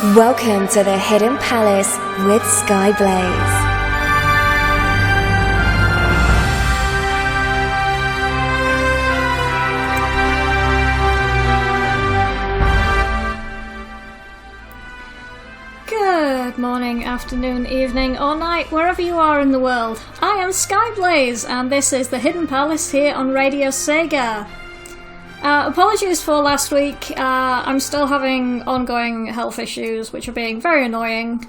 Welcome to the Hidden Palace with Skyblaze. Good morning, afternoon, evening, or night, wherever you are in the world. I am Skyblaze, and this is the Hidden Palace here on Radio SEGA. Apologies for last week. I'm still having ongoing health issues, which are being very annoying.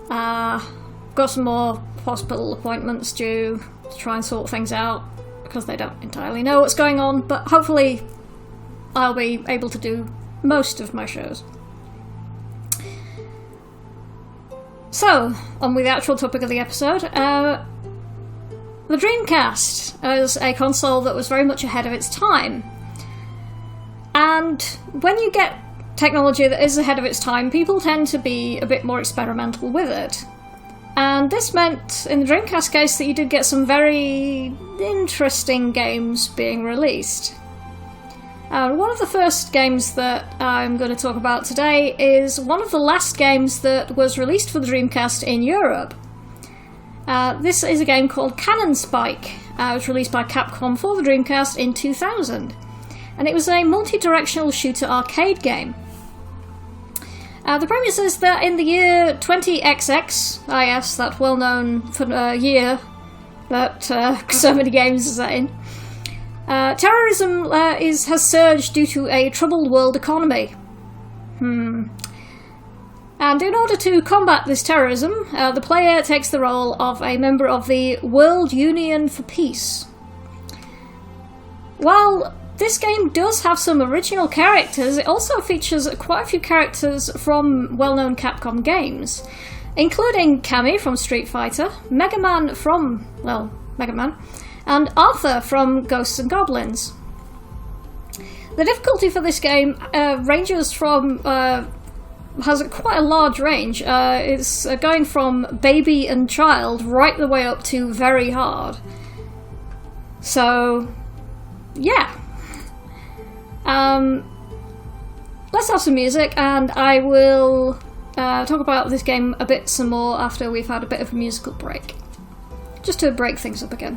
Got some more hospital appointments due to try and sort things out, because they don't entirely know what's going on, but hopefully I'll be able to do most of my shows. So, on with the actual topic of the episode. The Dreamcast is a console that was very much ahead of its time. And when you get technology that is ahead of its time, people tend to be a bit more experimental with it. And this meant, in the Dreamcast case, that you did get some very interesting games being released. One of the first games that I'm going to talk about today is one of the last games that was released for the Dreamcast in Europe. This is a game called Cannon Spike. It was released by Capcom for the Dreamcast in 2000. And it was a multi-directional shooter arcade game. The premise is that in the year 20XX, yes, that well-known year that so many games are set in, terrorism has surged due to a troubled world economy. And in order to combat this terrorism, the player takes the role of a member of the World Union for Peace. While this game does have some original characters, it also features quite a few characters from well-known Capcom games, including Cammy from Street Fighter, Mega Man from, Mega Man, and Arthur from Ghosts and Goblins. The difficulty for this game ranges from, has quite a large range. It's going from baby and child right the way up to very hard. So, yeah. Let's have some music, and I will talk about this game a bit some more after we've had a bit of a musical break. Just to break things up again.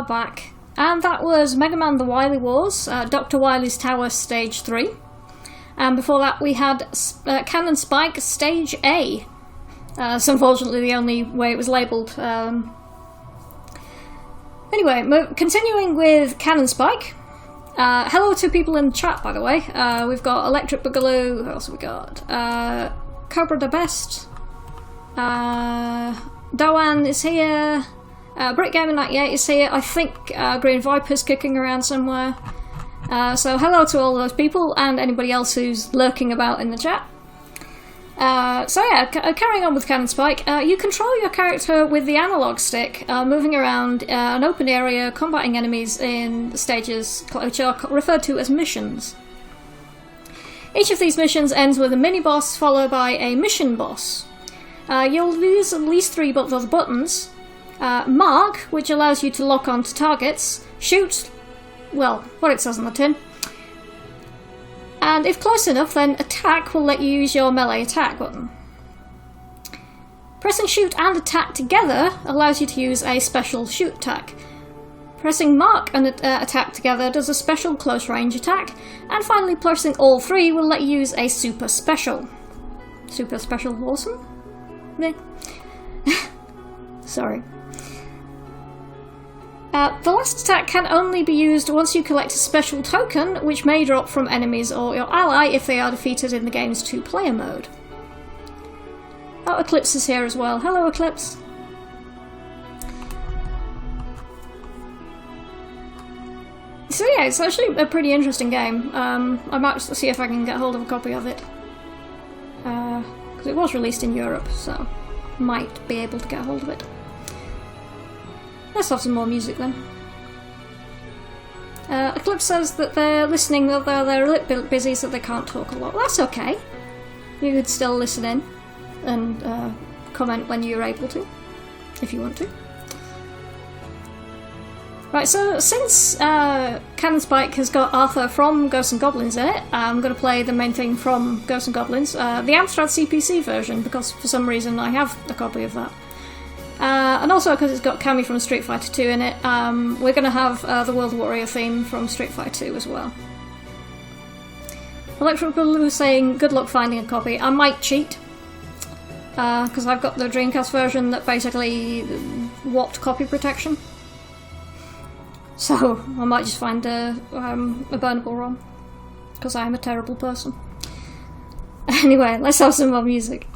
are back. And that was Mega Man The Wily Wars, Dr. Wily's Tower Stage 3. And before that we had Cannon Spike Stage A. It's unfortunately the only way it was labelled. Anyway, continuing with Cannon Spike. Hello to people in the chat, by the way. We've got Electric Boogaloo, who else have we got? Cobra the Best. Doan is here. Brick Gaming 98 is here. I think Green Viper's kicking around somewhere. So hello to all those people and anybody else who's lurking about in the chat. Carrying on with Cannon Spike, you control your character with the analog stick, moving around an open area, combating enemies in stages which are referred to as missions. Each of these missions ends with a mini-boss followed by a mission boss. You'll use at least 3 of the buttons. Mark, which allows you to lock onto targets. Shoot, well, what it says on the tin. And if close enough, then attack will let you use your melee attack button. Pressing shoot and attack together allows you to use a special shoot attack. Pressing mark and attack together does a special close range attack. And finally, pressing all 3 will let you use a super special. Super special awesome? Meh. Sorry. The last attack can only be used once you collect a special token, which may drop from enemies or your ally if they are defeated in the game's 2-player mode. Oh, Eclipse is here as well. Hello, Eclipse. So yeah, it's actually a pretty interesting game. I might see if I can get hold of a copy of it. Because it was released in Europe, so might be able to get hold of it. Let's have some more music then. Eclipse says that they're listening, although they're a little bit busy so they can't talk a lot. Well, that's okay. You could still listen in and comment when you're able to, if you want to. Right, so since Cannon Spike has got Arthur from Ghosts and Goblins in it, I'm going to play the main thing from Ghosts and Goblins, the Amstrad CPC version, because for some reason I have a copy of that. And also because it's got Cammy from Street Fighter 2 in it, we're going to have the World Warrior theme from Street Fighter 2 as well. Electric Blue saying, good luck finding a copy. I might cheat, because I've got the Dreamcast version that basically warped copy protection. So I might just find a burnable ROM, because I am a terrible person. Anyway, let's have some more music.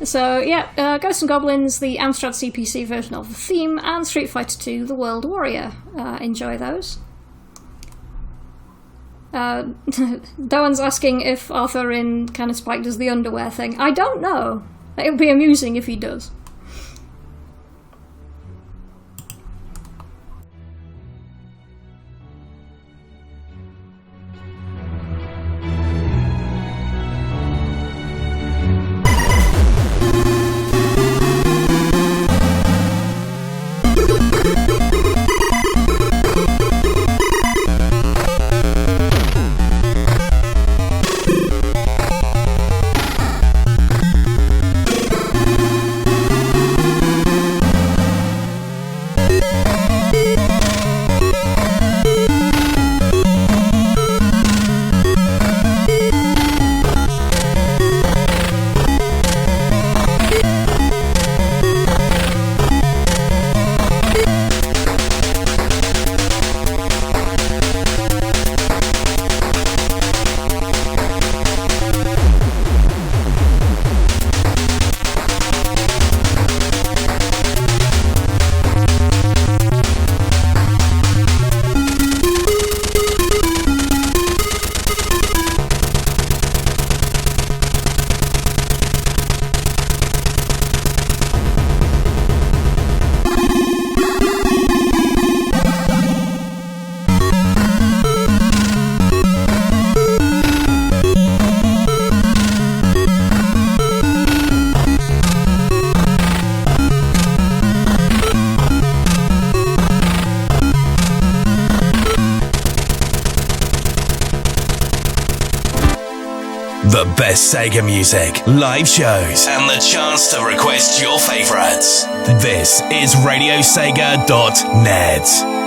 So yeah, Ghosts and Goblins, the Amstrad CPC version of the theme, and Street Fighter 2, the World Warrior. Enjoy those. Doan's asking if Arthur in Cannon Spike does the underwear thing. I don't know. It would be amusing if he does. The best Sega music, live shows, and the chance to request your favorites. This is RadioSega.net.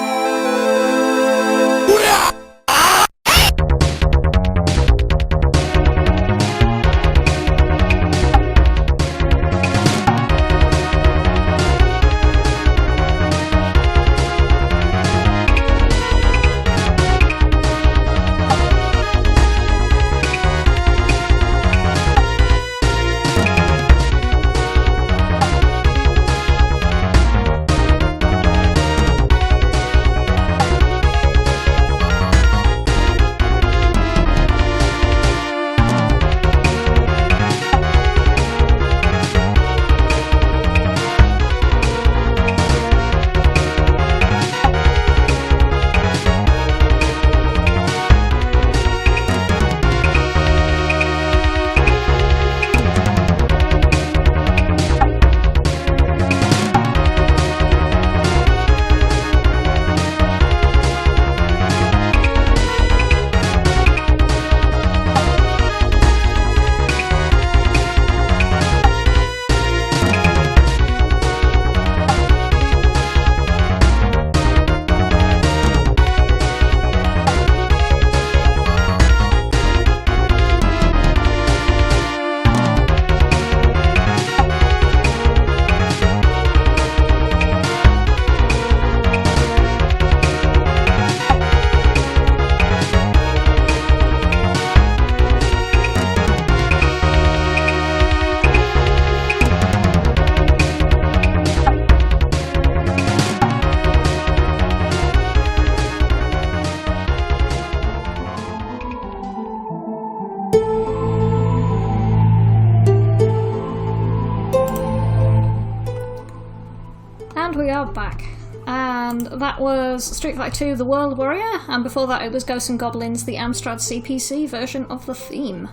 Back, and that was Street Fighter 2 The World Warrior, and before that it was Ghosts and Goblins, the Amstrad CPC version of the theme.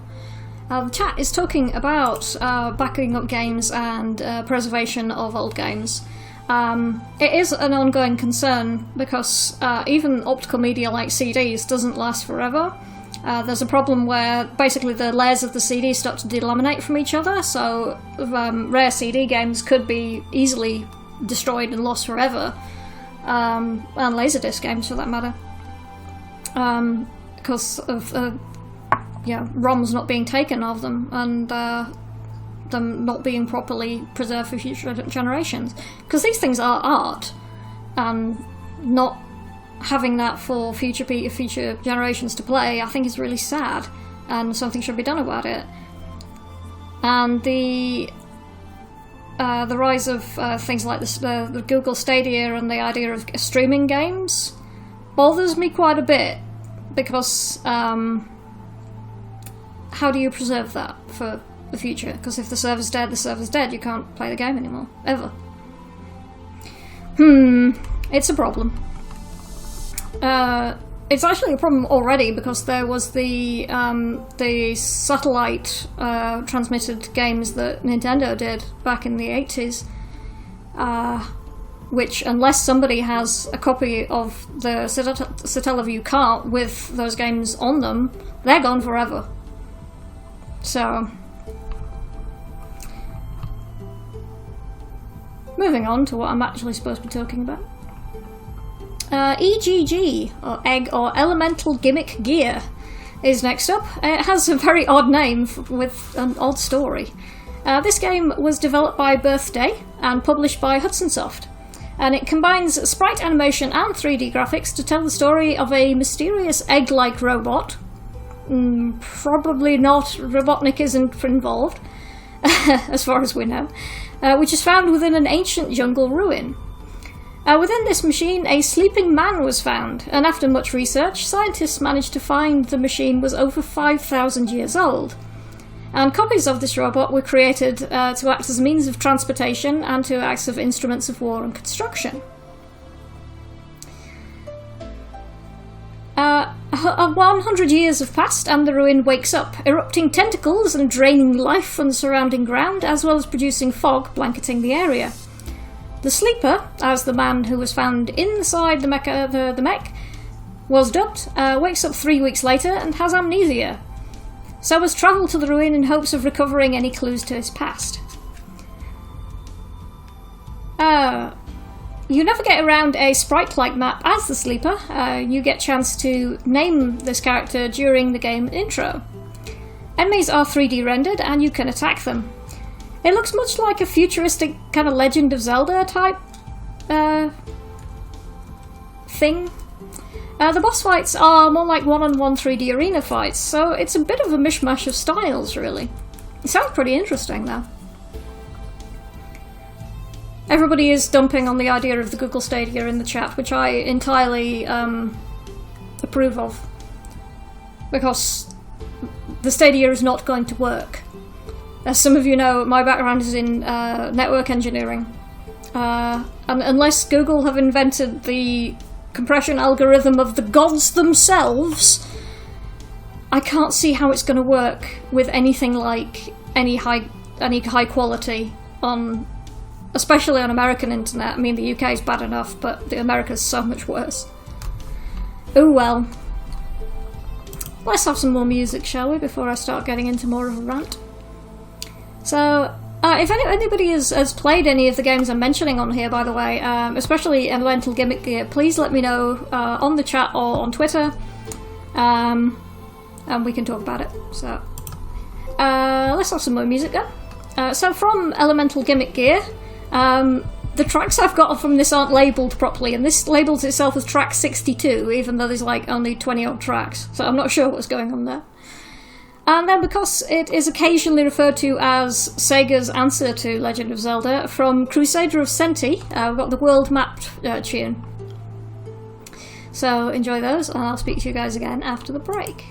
The chat is talking about backing up games and preservation of old games. It is an ongoing concern because even optical media like CDs doesn't last forever. There's a problem where basically the layers of the CD start to delaminate from each other, so rare CD games could be easily destroyed and lost forever, and Laserdisc games for that matter, because of ROMs not being taken of them and them not being properly preserved for future generations. Because these things are art, and not having that for future generations to play, I think is really sad, and something should be done about it. And the rise of things like the Google Stadia and the idea of streaming games bothers me quite a bit, because how do you preserve that for the future? Because if the server's dead, the server's dead. You can't play the game anymore, ever. It's a problem. It's actually a problem already, because there was the satellite transmitted games that Nintendo did back in the 80s, which, unless somebody has a copy of the Satellaview cart with those games on them, they're gone forever. So, moving on to what I'm actually supposed to be talking about. EGG, or Egg or Elemental Gimmick Gear, is next up. It has a very odd name with an odd story. This game was developed by Birthday and published by Hudson Soft, and it combines sprite animation and 3D graphics to tell the story of a mysterious egg-like robot. Probably not, Robotnik isn't involved, as far as we know, which is found within an ancient jungle ruin. Within this machine, a sleeping man was found, and after much research, scientists managed to find the machine was over 5,000 years old. And copies of this robot were created to act as a means of transportation and to act as instruments of war and construction. 100 years have passed, and the ruin wakes up, erupting tentacles and draining life from the surrounding ground, as well as producing fog blanketing the area. The Sleeper, as the man who was found inside the mech was dubbed, wakes up 3 weeks later and has amnesia. so must travel to the ruin in hopes of recovering any clues to his past. You navigate around a sprite-like map as the Sleeper. You get a chance to name this character during the game intro. Enemies are 3D rendered and you can attack them. It looks much like a futuristic kind of Legend of Zelda type thing. The boss fights are more like one-on-one 3D arena fights, so it's a bit of a mishmash of styles, really. It sounds pretty interesting, though. Everybody is dumping on the idea of the Google Stadia in the chat, which I entirely approve of. Because the Stadia is not going to work. As some of you know, my background is in network engineering. And unless Google have invented the compression algorithm of the gods themselves, I can't see how it's going to work with anything like any high quality on, especially on American internet. I mean, the UK is bad enough, but the America's so much worse. Oh well. Let's have some more music, shall we, before I start getting into more of a rant. So, if anybody has played any of the games I'm mentioning on here, by the way, especially Elemental Gimmick Gear, please let me know on the chat or on Twitter, and we can talk about it. So, let's have some more music then. So from Elemental Gimmick Gear, the tracks I've got from this aren't labelled properly, and this labels itself as track 62, even though there's like only 20 odd tracks, so I'm not sure what's going on there. And then, because it is occasionally referred to as Sega's answer to Legend of Zelda, from Crusader of Senti, we've got the world map tune. So enjoy those, and I'll speak to you guys again after the break.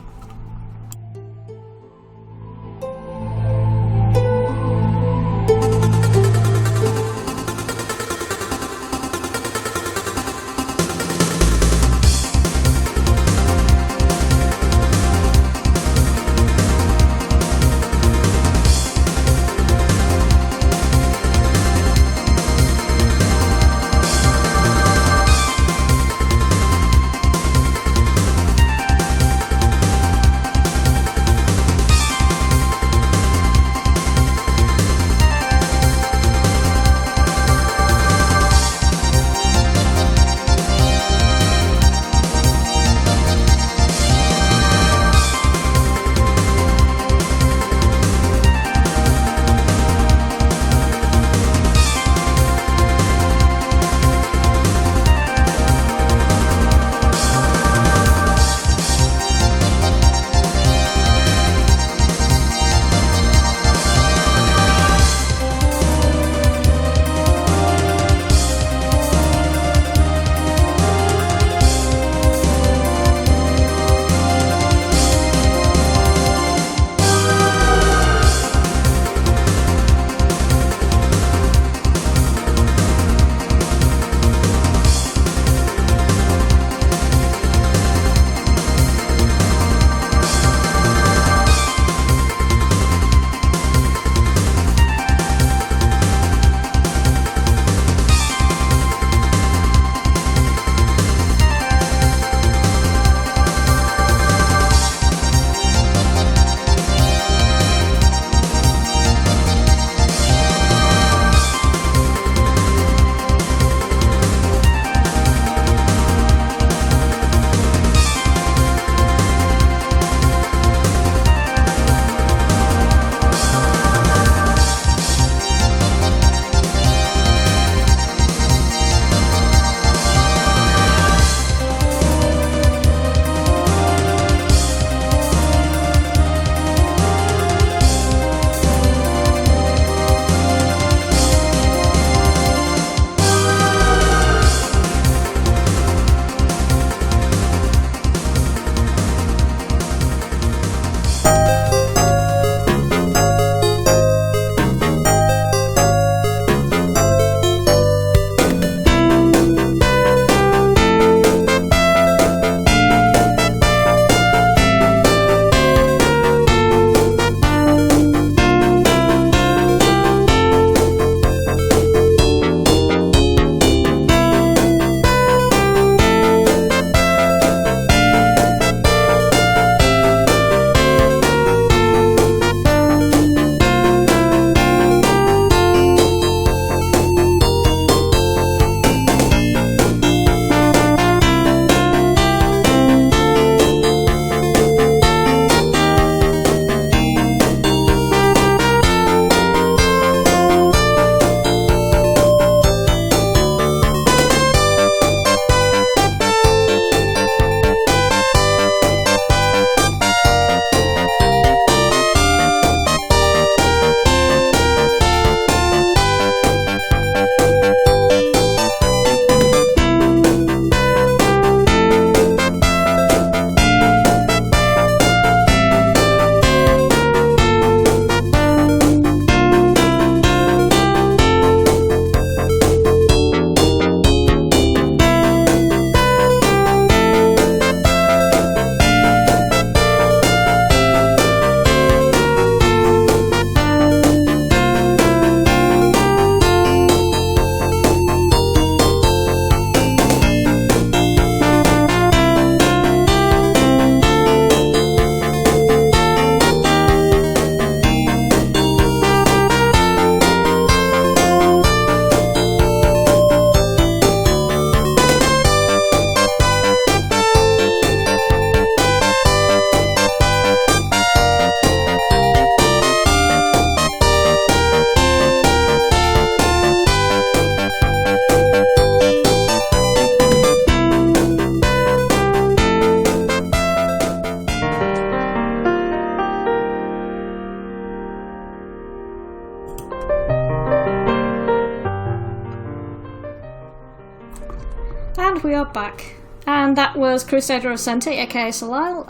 back. And that was Crusader of Sente, aka Soleil,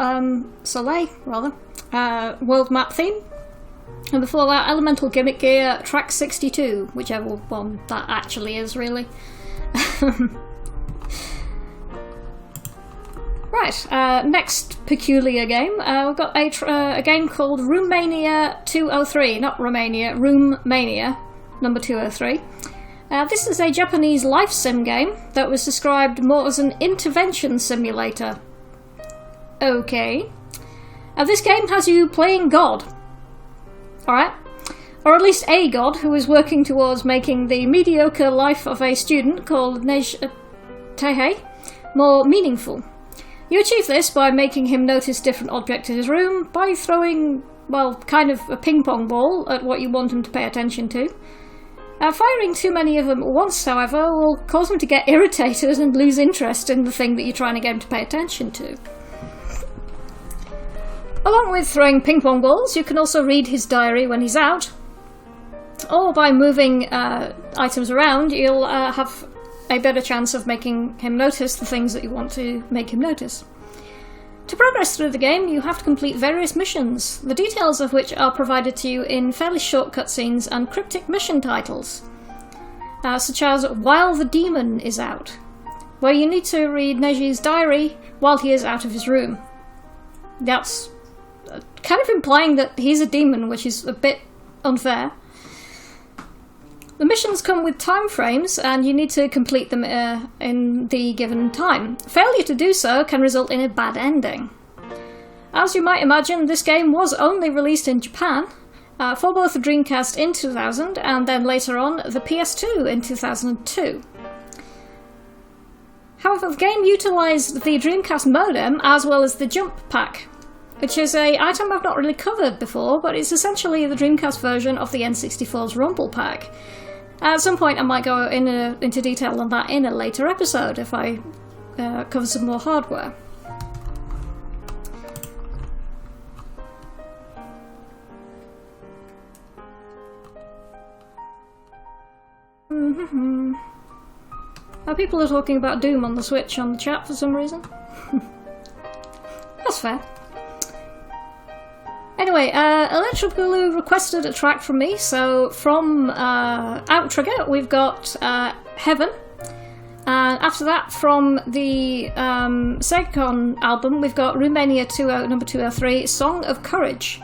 world map theme. And before that, Elemental Gimmick Gear, track 62, whichever one that actually is, really. Right, next peculiar game. We've got a game called Roomania 203, not Romania, Roomania, number 203. This is a Japanese life sim game that was described more as an intervention simulator. Okay. This game has you playing God. Alright? Or at least a god who is working towards making the mediocre life of a student called Nej Tehei more meaningful. You achieve this by making him notice different objects in his room, by throwing, well, kind of a ping-pong ball at what you want him to pay attention to. Firing too many of them at once, however, will cause him to get irritated and lose interest in the thing that you're trying to get him to pay attention to. Along with throwing ping-pong balls, you can also read his diary when he's out, or by moving items around, you'll have a better chance of making him notice the things that you want to make him notice. To progress through the game, you have to complete various missions, the details of which are provided to you in fairly short cutscenes and cryptic mission titles, such as While the Demon is Out, where you need to read Neji's diary while he is out of his room. That's kind of implying that he's a demon, which is a bit unfair. The missions come with time frames, and you need to complete them in the given time. Failure to do so can result in a bad ending. As you might imagine, this game was only released in Japan, for both the Dreamcast in 2000 and then later on the PS2 in 2002. However, the game utilised the Dreamcast modem as well as the Jump Pack, which is an item I've not really covered before, but it's essentially the Dreamcast version of the N64's Rumble Pack. At some point I might go into detail on that in a later episode if I cover some more hardware. People are talking about Doom on the Switch on the chat for some reason. That's fair. Anyway, Electric Boogaloo requested a track from me, so from Outrigger we've got Heaven, and after that from the SEGA album we've got Roomania number 203, Song of Courage.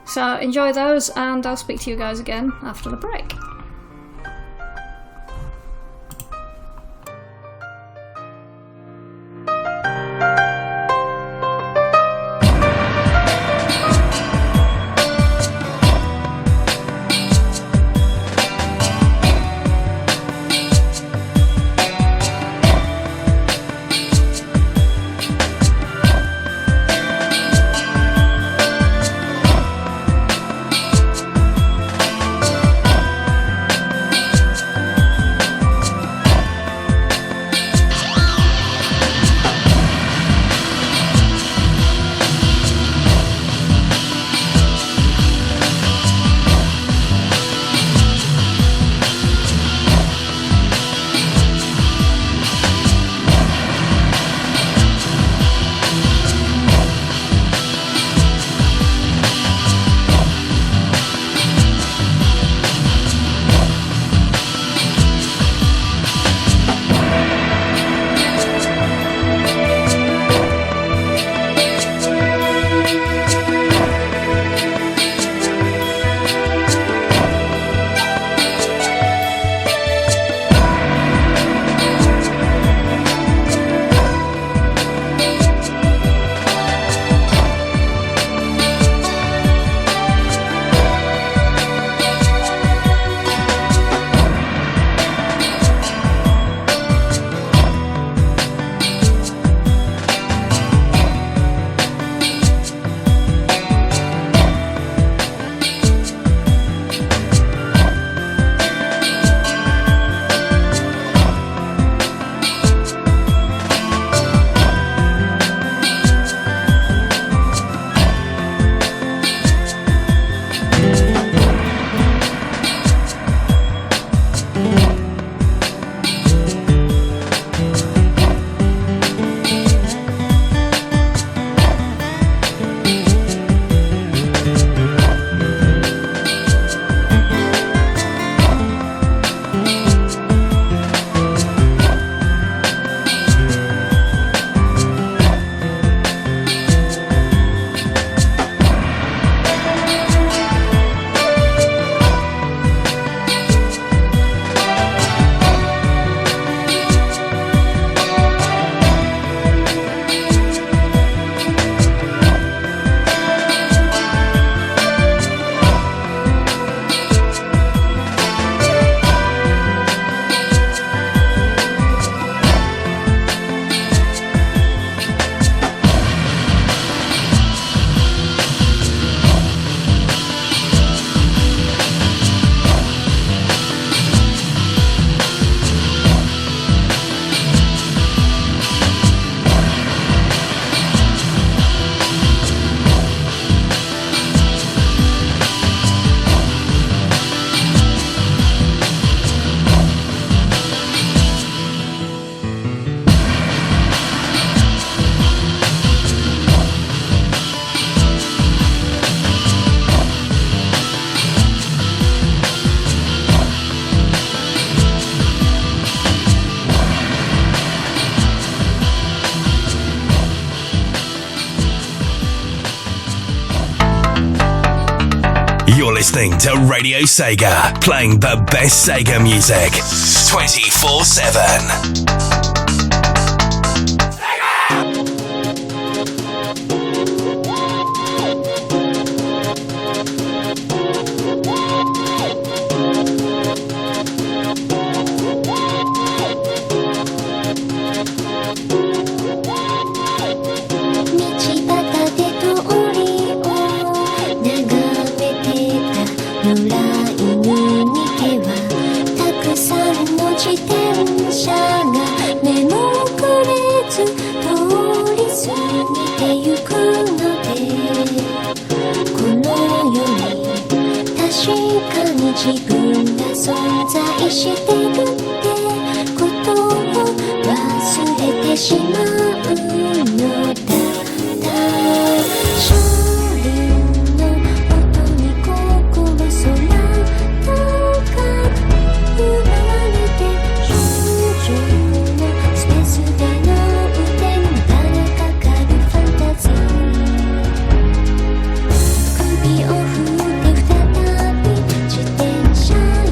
So enjoy those, and I'll speak to you guys again after the break. listening to Radio Sega, playing the best Sega music 24/7.自分が存在してるってことを忘れてしまうのだ少林の音に心空高く生まれて少女のスペースでの腕に誰かかるファンタジー首を振って再び自転車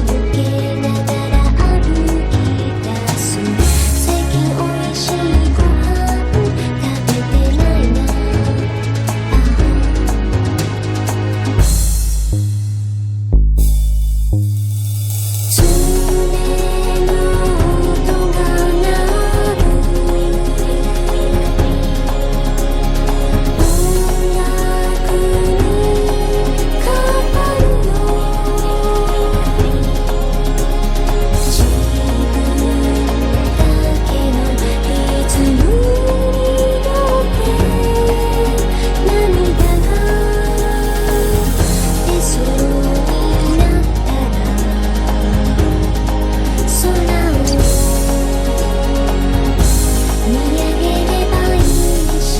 避けながら歩き出す最近おいしいご飯食べてないな爪の音が鳴る音楽に変わるよ自分だけのリズムに乗って涙が出そうになったら空を見上げればいいし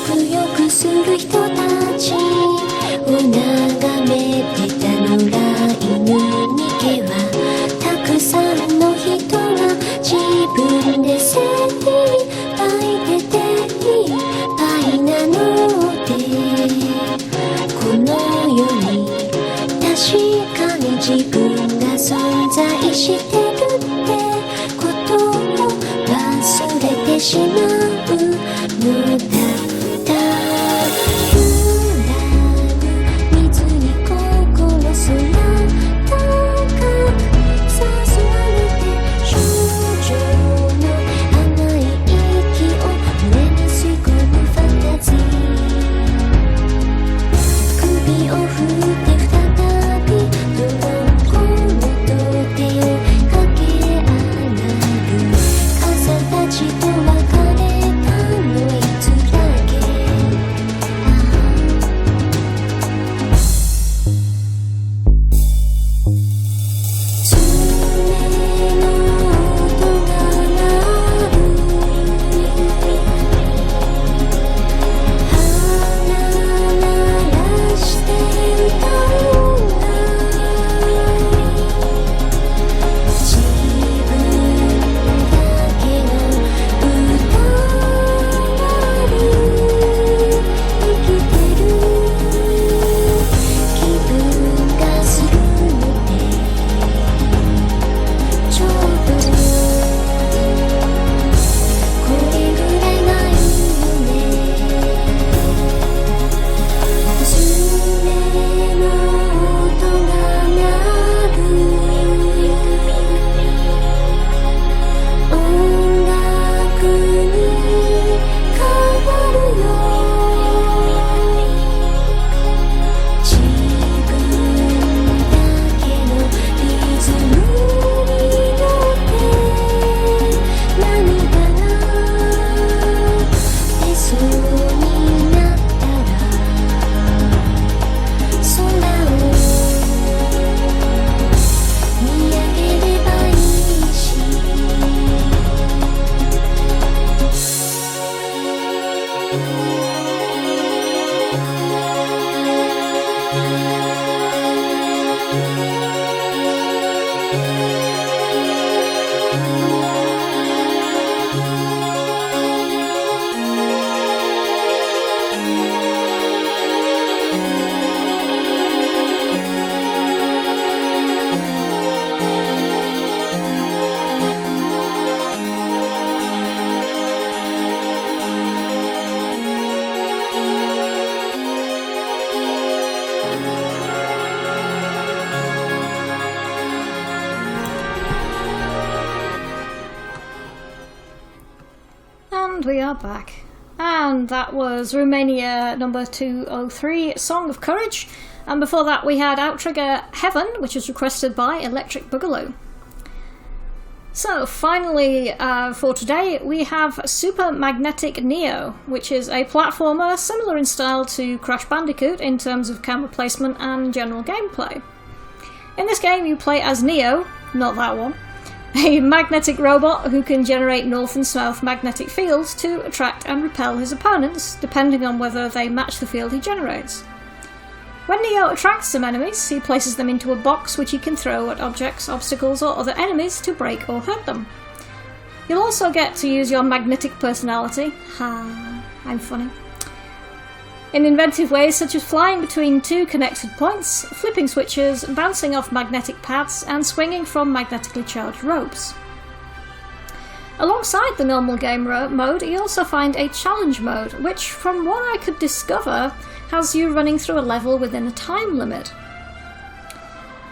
沐浴する人たちを眺めてた野良犬に毛はたくさんの人が自分で精一杯出ていっぱいなのでこの世に確かに自分が存在してるってことを忘れてしまうのだ揺らぐ水に心空高く誘われて少女の甘い息を胸に吸い込むファンタジー首を振って再びどこのと手をかけ合う傘たちと別れ And we are back. And that was Romania number 203, Song of Courage. And before that we had Outrigger Heaven, which was requested by Electric Boogaloo. So finally for today we have Super Magnetic Neo, which is a platformer similar in style to Crash Bandicoot in terms of camera placement and general gameplay. In this game you play as Neo, not that one, a magnetic robot who can generate north and south magnetic fields to attract and repel his opponents, depending on whether they match the field he generates. When Neo attracts some enemies, he places them into a box which he can throw at objects, obstacles or other enemies to break or hurt them. You'll also get to use your magnetic personality, I'm funny, in inventive ways such as flying between two connected points, flipping switches, bouncing off magnetic paths, and swinging from magnetically charged ropes. Alongside the normal game mode, you also find a challenge mode, which, from what I could discover, has you running through a level within a time limit.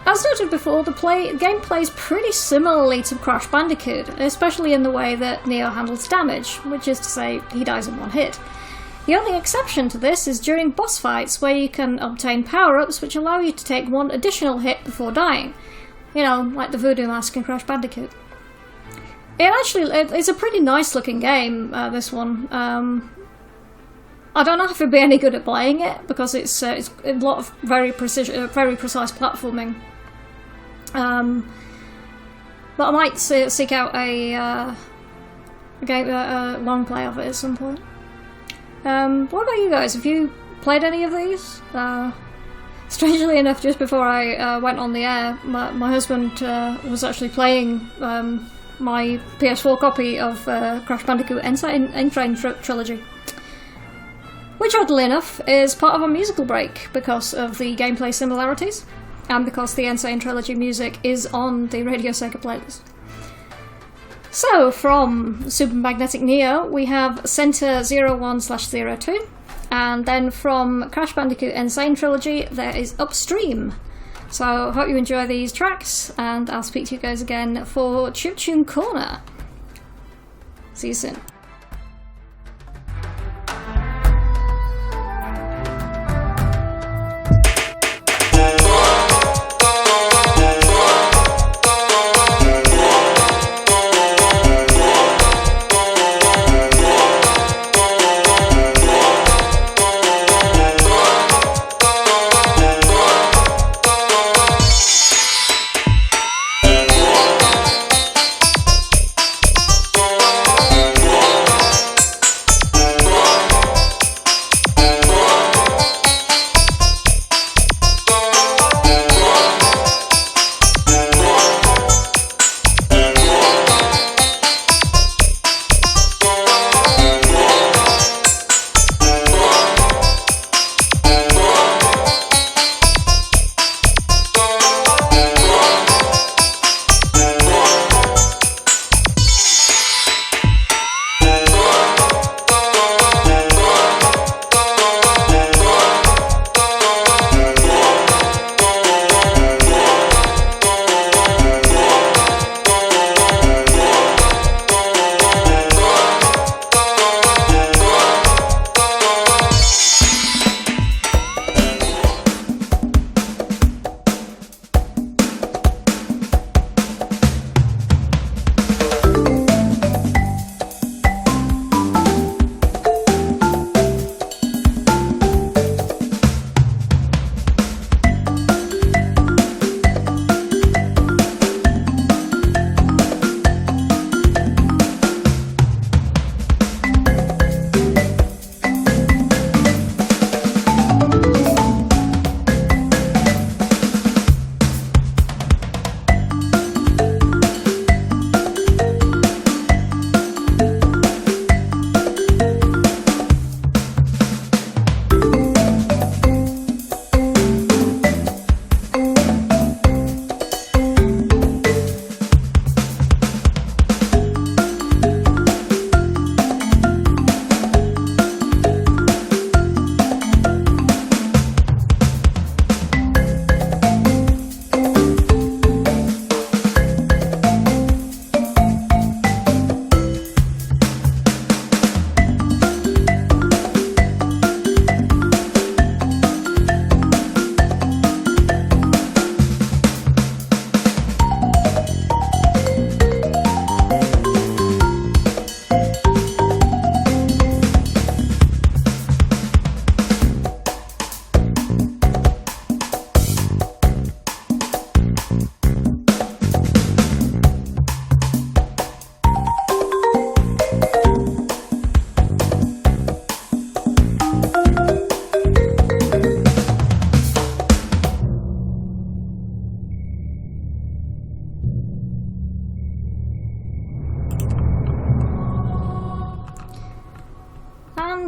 As noted before, the game plays pretty similarly to Crash Bandicoot, especially in the way that Neo handles damage, which is to say, he dies in one hit. The only exception to this is during boss fights, where you can obtain power-ups which allow you to take one additional hit before dying. You know, like the Voodoo Mask in Crash Bandicoot. It's a pretty nice looking game, this one. I don't know if it'd be any good at playing it, because it's a lot of very precise platforming. But I might seek out a long play of it at some point. What about you guys? Have you played any of these? Strangely enough, just before I went on the air, my husband was actually playing my PS4 copy of Crash Bandicoot N-Train Trilogy. Which, oddly enough, is part of a musical break because of the gameplay similarities, and because the Insane Trilogy music is on the Radio Sega playlist. So, from Super Magnetic Neo, we have Center 01/02, and then from Crash Bandicoot Insane Trilogy, there is Upstream. So, hope you enjoy these tracks, and I'll speak to you guys again for Chip Tune Corner. See you soon.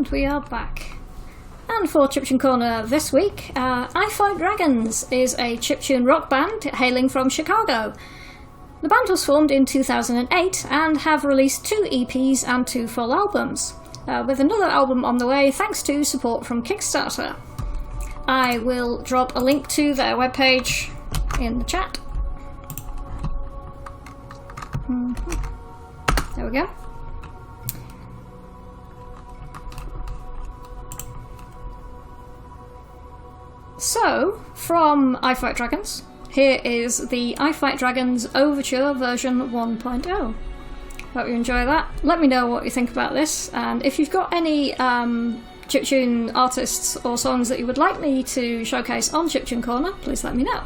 And we are back. And for Chiptune Corner this week, I Fight Dragons is a chiptune rock band hailing from Chicago. The band was formed in 2008 and have released 2 EPs and 2 full albums, with another album on the way thanks to support from Kickstarter. I will drop a link to their webpage in the chat. There we go. So, from I Fight Dragons, here is the I Fight Dragons Overture version 1.0. Hope you enjoy that. Let me know what you think about this, and if you've got any chiptune artists or songs that you would like me to showcase on Chiptune Corner, please let me know.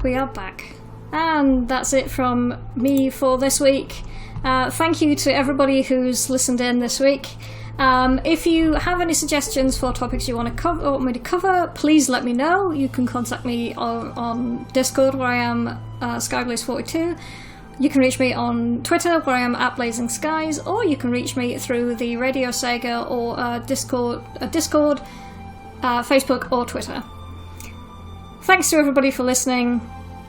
We are back. And that's it from me for this week. Thank you to everybody who's listened in this week. If you have any suggestions for topics you want me to cover, please let me know. You can contact me on Discord, where I am Skyblaze42. You can reach me on Twitter, where I am @BlazingSkies, or you can reach me through the Radio Sega or Discord, Facebook or Twitter. Thanks to everybody for listening.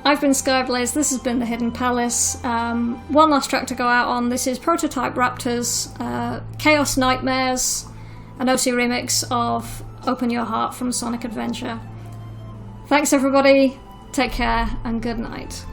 I've been Skyblaze, this has been The Hidden Palace. One last track to go out on. This is Prototype Raptors, Chaos Nightmares, an OC remix of Open Your Heart from Sonic Adventure. Thanks everybody, Take care and good night.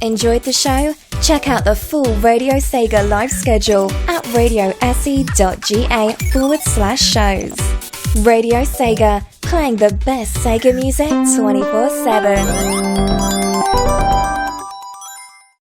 Enjoyed the show? Check out the full Radio Sega live schedule at radiose.ga/shows. Radio Sega, playing the best Sega music 24/7.